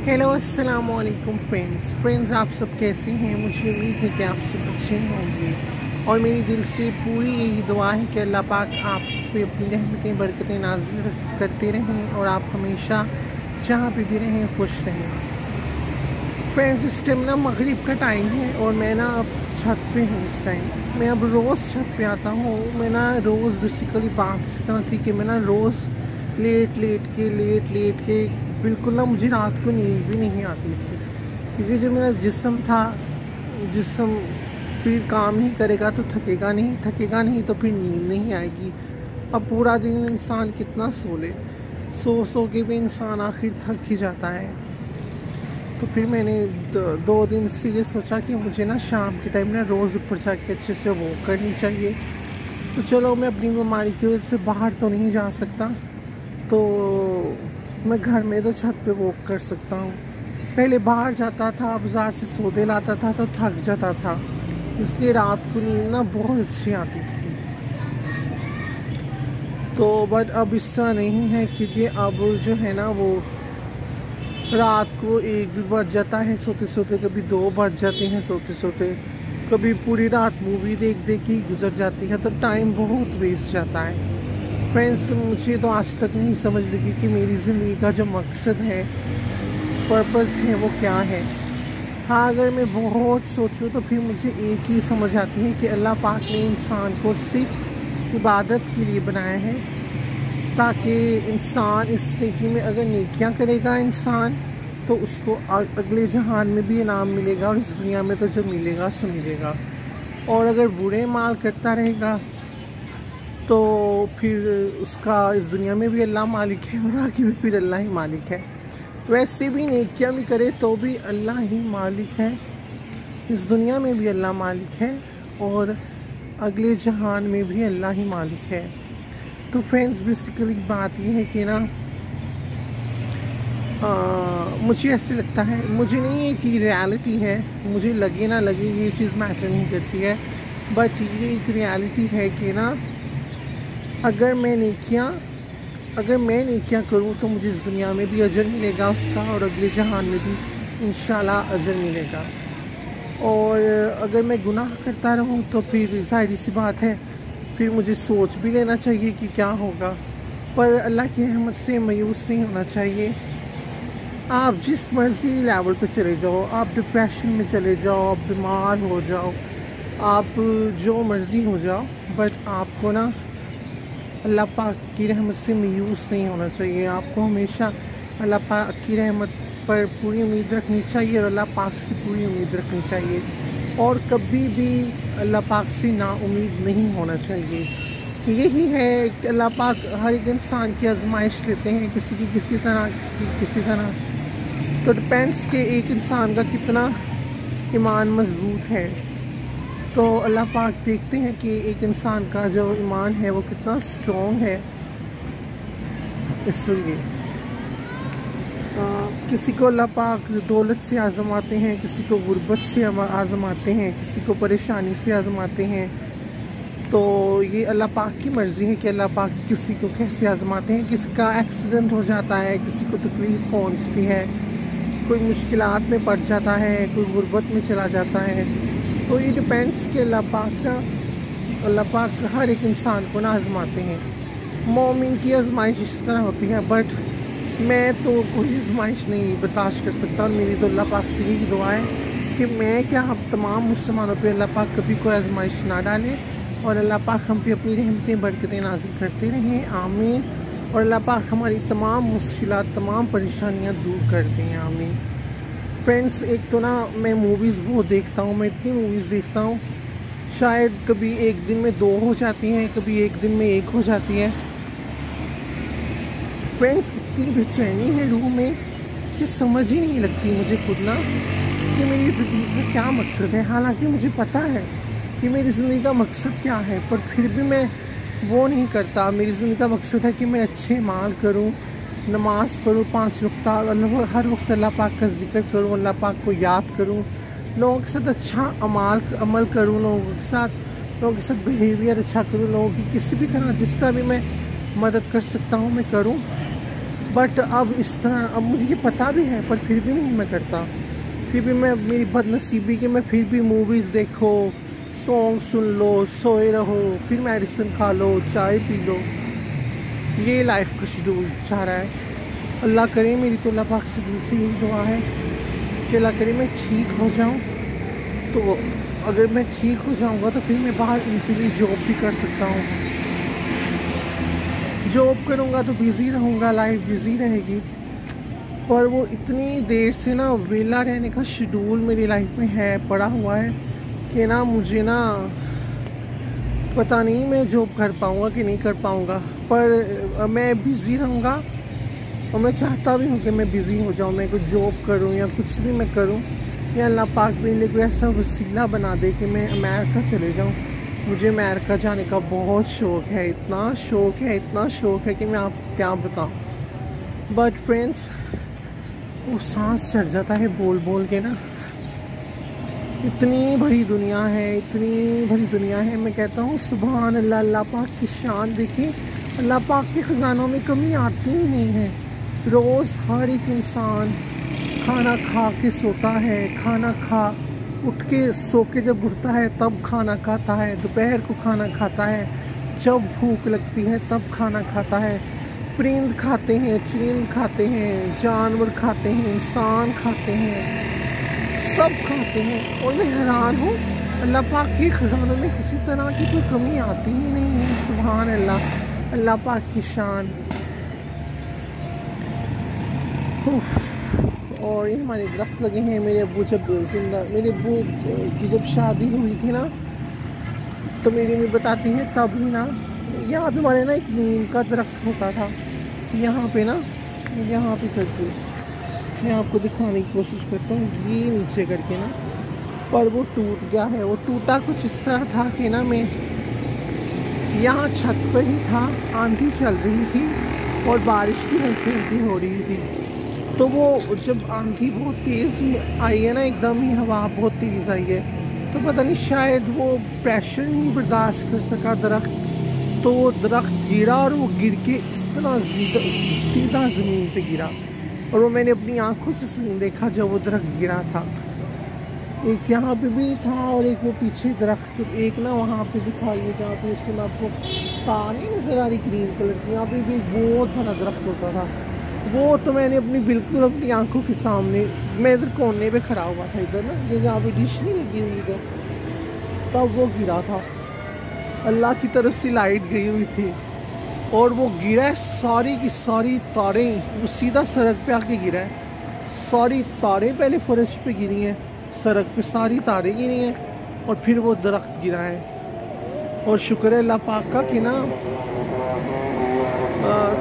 Hello अस्सलाम वालेकुम friends आप सब कैसे हैं। मुझे उम्मीद है कि आप सब अच्छे होंगे और मेरी दिल से पूरी यही दुआ है कि अल्लाह पाक आप पे अपनी रहमतें बरकतें नाज़िल करते रहें और आप हमेशा जहाँ पे भी रहें खुश रहें। फ्रेंड्स इस टाइम ना मगरिब का टाइम है और मैं ना अब छत पे हूँ। इस टाइम मैं अब रोज़ छत पे आता हूँ। मैं ना रोज़ बेसिकली बात इस तरह थी कि मैं ना रोज़ लेट लेट के बिल्कुल ना मुझे रात को नींद भी नहीं आती थी, क्योंकि जो मेरा जिस्म फिर काम नहीं करेगा तो थकेगा नहीं तो फिर नींद नहीं आएगी। अब पूरा दिन इंसान कितना सो ले, सो के भी इंसान आखिर थक ही जाता है। तो फिर मैंने 2 दिन से ये सोचा कि मुझे ना शाम के टाइम ना रोज़ ऊपर जाके अच्छे से वॉक करनी चाहिए। तो चलो मैं अपनी बीमारी की वजह से बाहर तो नहीं जा सकता, तो मैं घर में तो छत पे वॉक कर सकता हूँ। पहले बाहर जाता था, बाज़ार से सौदे लाता था तो थक जाता था, इसलिए रात को नींद ना बहुत अच्छी आती थी। तो बट अब इस तरह नहीं है, क्योंकि अब जो है ना वो रात को 1 भी बज जाता है सोते सोते, कभी 2 बज जाते हैं सोते सोते, कभी पूरी रात मूवी देख के ही गुजर जाती है, तो टाइम बहुत वेस्ट जाता है। फ्रेंड्स मुझे तो आज तक नहीं समझ लगी कि मेरी ज़िंदगी का जो मकसद है, पर्पस है, वो क्या है। हाँ, अगर मैं बहुत सोचूं तो फिर मुझे एक ही समझ आती है कि अल्लाह पाक ने इंसान को सिर्फ इबादत के लिए बनाया है, ताकि इंसान इस नेकी में अगर नेकियां करेगा इंसान तो उसको अगले जहान में भी इनाम मिलेगा और इस दुनिया में तो जो मिलेगा सो मिलेगा। और अगर बुरे माल करता रहेगा तो फिर उसका इस दुनिया में भी अल्लाह मालिक है और आगे भी फिर अल्लाह ही मालिक है। वैसे भी नेकियां भी करे तो भी अल्लाह ही मालिक है, इस दुनिया में भी अल्लाह मालिक है और अगले जहान में भी अल्लाह ही मालिक है। तो फ्रेंड्स बेसिकली बात यह है कि ना मुझे ऐसे लगता है, मुझे नहीं है कि रियलिटी है, मुझे लगे ना लगे ये चीज़ मैटर नहीं करती है, बट ये एक रियलिटी है कि ना अगर मैं नेकियां करूं तो मुझे इस दुनिया में भी अजर मिलेगा उसका और अगले जहान में भी इंशाल्लाह अजर मिलेगा। और अगर मैं गुनाह करता रहूं तो फिर जाहिर सी बात है फिर मुझे सोच भी लेना चाहिए कि क्या होगा, पर अल्लाह की रहमत से मायूस नहीं होना चाहिए। आप जिस मर्जी लेवल पे चले जाओ, आप डिप्रेशन में चले जाओ, आप बीमार हो जाओ, आप जो मर्जी हो जाओ, बट आपको ना अल्लाह पाक की रहमत से मायूस नहीं होना चाहिए। आपको हमेशा अल्लाह पाक की रहमत पर पूरी उम्मीद रखनी चाहिए और अल्लाह पाक से पूरी उम्मीद रखनी चाहिए और कभी भी अल्लाह पाक से नाउम्मीद नहीं होना चाहिए। यही है कि अल्लाह पाक हर एक इंसान की आजमाइश लेते हैं, किसी की किसी तरह, तो डिपेंड्स के एक इंसान का कितना ईमान मजबूत है। तो अल्लाह पाक देखते हैं कि एक इंसान का जो ईमान है वो कितना स्ट्रॉन्ग है। इसलिए किसी को अल्लाह पाक दौलत से आजमाते हैं, किसी को गुर्बत से आजमाते हैं, किसी को परेशानी से आजमाते हैं। तो ये अल्लाह पाक की मर्ज़ी है कि अल्लाह पाक किसी को कैसे आजमाते हैं। किसी का एक्सीडेंट हो जाता है, किसी को तकलीफ पहुंचती है, कोई मुश्किलात में पड़ जाता है, कोई गुर्बत में चला जाता है। तो ये डिपेंड्स कि अल्लाह पाक हर एक इंसान को ना आजमाते हैं। मोमिन की आजमाइश इस तरह होती है, बट मैं तो कोई आजमाइश नहीं बर्दाश्त कर सकता और मेरी तो अल्लाह पाक से यही दुआ है कि मैं क्या हम तमाम मुसलमानों पे अल्लाह पाक कभी कोई आजमाइश ना डाले और अल्लाह पाक हम पे अपनी रहमतें बरकतें नाज़िल करते रहें, आमीन। और अल्लाह पाक हमारी तमाम मुश्किलात, तमाम परेशानियाँ दूर कर दें, आमीन। फ्रेंड्स एक तो ना मैं मूवीज़ बहुत देखता हूँ, मैं इतनी मूवीज़ देखता हूँ, शायद कभी एक दिन में 2 हो जाती हैं, कभी एक दिन में 1 हो जाती है। फ्रेंड्स इतनी बेचैनी है रूह में कि समझ ही नहीं लगती मुझे खुद ना कि मेरी ज़िंदगी का क्या मकसद है। हालांकि मुझे पता है कि मेरी ज़िंदगी का मकसद क्या है, पर फिर भी मैं वो नहीं करता। मेरी ज़िंदगी का मकसद है कि मैं अच्छे माल करूँ, नमाज़ पढ़ूँ, 5 वक्त हर वक्त अल्लाह पाक का जिक्र करूँ, अल्लाह पाक को याद करूँ, लोगों के साथ अच्छा अमल करूँ, लोगों के साथ बिहेवियर अच्छा करूँ, लोगों की किसी भी तरह जिस तरह भी मैं मदद कर सकता हूँ मैं करूँ। बट अब इस तरह, अब मुझे ये पता भी है पर फिर भी नहीं मैं करता। फिर भी मैं, मेरी बदनसीबी कि मैं फिर भी मूवीज़ देखो, सॉन्ग सुन लो, सोए रहो, फिर मेडिसिन खा लो, चाय पी लो। ये लाइफ का शेड्यूल चाह रहा है। अल्लाह करे, मेरी तो अल्लाह पाक से दिल से यही दुआ है कि अल्लाह करे मैं ठीक हो जाऊँ। तो अगर मैं ठीक हो जाऊँगा तो फिर मैं बाहर इजीली जॉब भी कर सकता हूँ। जॉब करूँगा तो बिज़ी रहूँगा, लाइफ बिज़ी रहेगी। पर वो इतनी देर से ना वेला रहने का शेड्यूल मेरी लाइफ में है, पड़ा हुआ है कि ना मुझे ना पता नहीं मैं जॉब कर पाऊँगा कि नहीं कर पाऊँगा। पर मैं बिज़ी रहूँगा और मैं चाहता भी हूँ कि मैं बिज़ी हो जाऊँ, मैं कुछ जॉब करूँ या कुछ भी मैं करूँ, या अल्लाह पाक मेरे लिए कोई ऐसा वसीला बना दे कि मैं अमेरिका चले जाऊँ। मुझे अमेरिका जाने का बहुत शौक़ है, इतना शौक़ है कि मैं आप क्या बताऊँ। बट फ्रेंड्स, वो सांस चढ़ जाता है बोल बोल के ना। इतनी भरी दुनिया है, इतनी भरी दुनिया है। मैं कहता हूँ सुभान अल्लाह, अल्लाह पाक की शान देखिए। अल्लाह पाक के ख़जानों में कमी आती ही नहीं है। रोज़ हर एक इंसान खाना खा के सोता है, खाना खा उठ के सो के जब उठता है तब खाना खाता है, दोपहर को खाना खाता है, जब भूख लगती है तब खाना खाता है। परिंद खाते हैं, चींद खाते हैं, जानवर खाते हैं, इंसान खाते हैं, सब खाते हैं। और मैं हैरान हूँ, अल्लाह पाक के ख़जानों में किसी तरह की कोई कमी आती ही नहीं है। सुभान अल्लाह, अल्लाह पाक की शान। और ये हमारे दरख्त लगे हैं। मेरे अब्बू मेरे अब्बू की जब शादी हुई थी ना, तो मेरी मम्मी बताती है तब ही ना यहाँ पे हमारे ना एक नीम का दरख्त होता था। यहाँ पे ना, यहाँ पे करके मैं आपको दिखाने की कोशिश करता हूँ, ये नीचे करके ना, पर वो टूट गया है। वो टूटा कुछ इस तरह था कि ना मैं यहाँ छत पर ही था, आंधी चल रही थी और बारिश भी हल्की हो रही थी। तो वो जब आंधी बहुत तेज़ आई है ना, एकदम ही हवा बहुत तेज़ आई है, तो पता नहीं शायद वो प्रेशर नहीं बर्दाश्त कर सका दरख्त, तो वो दरख्त गिरा और वो गिर के इस तरह सीधा ज़मीन पे गिरा। और वो मैंने अपनी आंखों से सीन देखा जब वो दरख्त गिरा था। एक यहाँ पे भी था और एक वो पीछे दरख्त, एक ना वहाँ पे दिखाइए जहाँ पे उसमें आपको तार नहीं नजर आ रही ग्रीन कलर की, यहाँ पे भी बहुत बड़ा दरख्त होता था। वो तो मैंने बिल्कुल अपनी आंखों के सामने, मैं इधर कोने पे खड़ा हुआ था, इधर ना जहाँ पे डिश नहीं लगी हुई इधर, तब वो गिरा था। अल्लाह की तरफ से लाइट गई हुई थी और वो गिरा है, सारी की सारी तारें, वो सीधा सड़क पे आके गिरा है। सारी तारें पहले फर्श पे गिरी हैं, सड़क पे सारी तारें गिरी हैं और फिर वो दरख्त गिरा है। और शुक्र है अल्लाह पाक का कि ना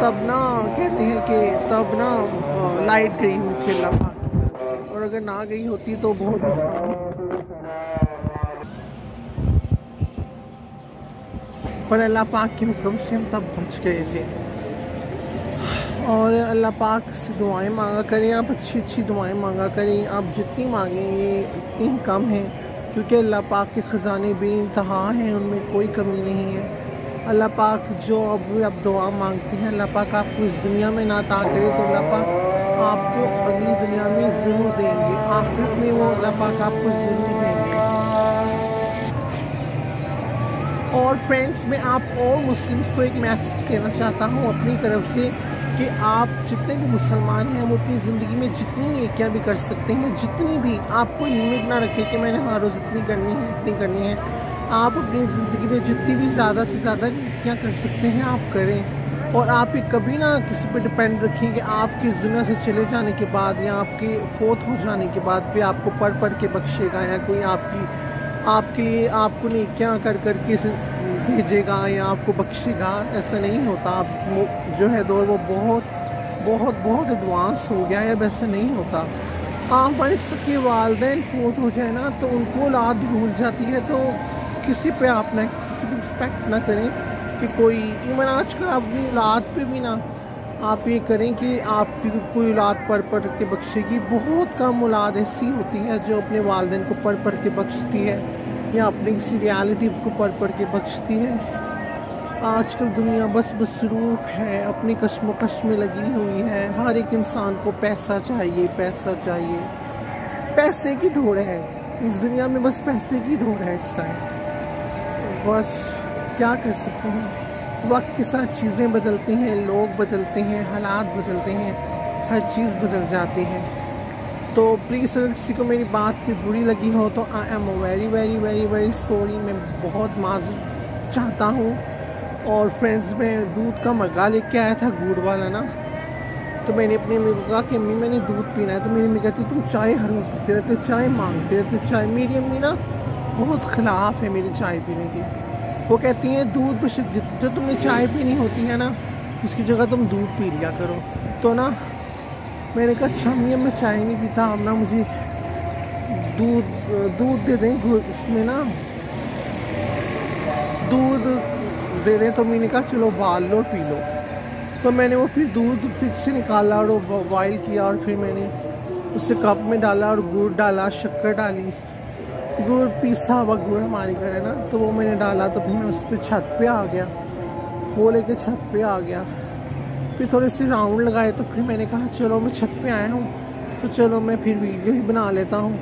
तब ना कहते हैं कि तब ना लाइट गई हुई थी अल्लाह पाक की तरफ से, और अगर ना गई होती तो बहुत, पर अल्लाह पाक के हुक्म से हम तब बच गए थे। और अल्लाह पाक से दुआएं मांगा करें, आप अच्छी दुआएं मांगा करें। आप जितनी मांगेंगे उतनी ही कम है, क्योंकि अल्लाह पाक के ख़जाने बेइंतहा हैं, उनमें कोई कमी नहीं है। अल्लाह पाक जो अब आप दुआ मांगते हैं, अल्लाह पाक आपको इस दुनिया में ना अता करे तो अल्लाह पाक आपको अगली दुनिया में ज़रूर देंगे, आखिरत में वो अल्लाह पाक आपको ज़रूर देंगे। और फ्रेंड्स, मैं आप और मुस्लिम्स को एक मैसेज देना चाहता हूँ अपनी तरफ से कि आप जितने भी मुसलमान हैं वो अपनी ज़िंदगी में जितनी नेकियां भी कर सकते हैं, जितनी भी, आप कोई लिमिट ना रखें कि मैंने हर रोज़ इतनी करनी है इतनी करनी है। आप अपनी ज़िंदगी में जितनी भी ज़्यादा से ज़्यादा नेकियां कर सकते हैं आप करें। और आप ये कभी ना किसी पे डिपेंड रखें कि आपकी इस दुनिया से चले जाने के बाद या आपके फोत हो जाने के बाद कोई आपको पढ़ के बख्शेगा या कोई आपके लिए आपको नेकियां कर के भेजेगा या आपको बख्शेगा। ऐसा नहीं होता। आप जो है दौर वो बहुत एडवांस हो गया है, वैसे नहीं होता। आप हमारे सबके वालिदैन फोत हो जाए ना तो उनको औलाद भूल जाती है, तो किसी पे आप ना किसी भी रिस्पेक्ट ना करें कि कोई इवन आजकल अपनी औलाद पे भी ना आप ये करें कि आपकी कोई औलाद पढ़ के बख्शेगी। बहुत कम औलाद ऐसी होती है जो अपने वालिदैन को पढ़ के बख्शती है या अपनी किसी रियलिटी को पढ़ के बख्शती है। आजकल दुनिया बस मसरूफ़ है, अपनी कश्मकश में लगी हुई है। हर एक इंसान को पैसा चाहिए, पैसा चाहिए, पैसे की दौड़ है इस दुनिया में, बस पैसे की दौड़ है इस टाइम। बस क्या कर सकते हैं, वक्त के साथ चीज़ें बदलती हैं, लोग बदलते हैं, हालात बदलते हैं, हर चीज़ बदल जाती है। तो प्लीज़ अगर किसी को मेरी बात भी बुरी लगी हो तो I am very very very very sorry, मैं बहुत माज़रत चाहता हूँ। और फ्रेंड्स, मैं दूध का मग्गा लेके आया था गुड़ वाला ना, तो मैंने अपनी अम्मी को कहा कि अम्मी मैंने दूध पीना है, तो मेरी अम्मी कहती तुम चाय हर वक्त पीते रहते, चाय मांगते रहते चाय। मेरी अम्मी ना बहुत ख़िलाफ़ है मेरी चाय पीने की। वो कहती हैं दूध जो तुमने चाय पीनी होती है ना, उसकी जगह तुम दूध पी लिया करो। तो ना मैंने कहा अच्छा अम्मी मैं चाय नहीं पीता, अब ना मुझे दूध दे दें, उसमें ना दूध दे दें। तो मैंने कहा चलो उबाल लो पी लो। तो मैंने वो फिर दूध फ्रिज से निकाला और बॉयल किया, और फिर मैंने उसे कप में डाला और गुड़ डाला, शक्कर डाली, गुड़ पिसा हुआ गुड़ हमारे घर है ना, तो वो मैंने डाला। तो फिर मैं उस पर छत पे आ गया, वो लेके छत पे आ गया। फिर थोड़े से राउंड लगाए, तो फिर मैंने कहा चलो मैं छत पे आया हूँ तो चलो मैं फिर वीडियो ही बना लेता हूँ।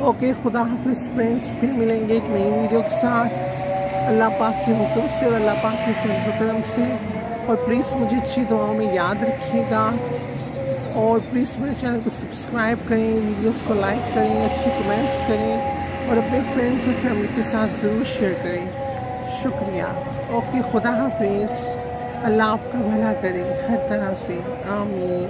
ओके, खुदा हाफिज़ फ्रेंड्स, फिर मिलेंगे एक नई वीडियो के साथ अल्लाह पाक के हुक्म से और अल्लाह पाक के करम से। और प्लीज़ मुझे अच्छी दुआओं में याद रखिएगा, और प्लीज़ मेरे चैनल को सब्सक्राइब करें, वीडियोस को लाइक करें, अच्छी कमेंट्स करें, और अपने फ्रेंड्स और फैमिली के साथ ज़रूर शेयर करें। शुक्रिया। ओके, खुदा हाफिज़, अल्लाह आपका भला करे हर तरह से, आमीन।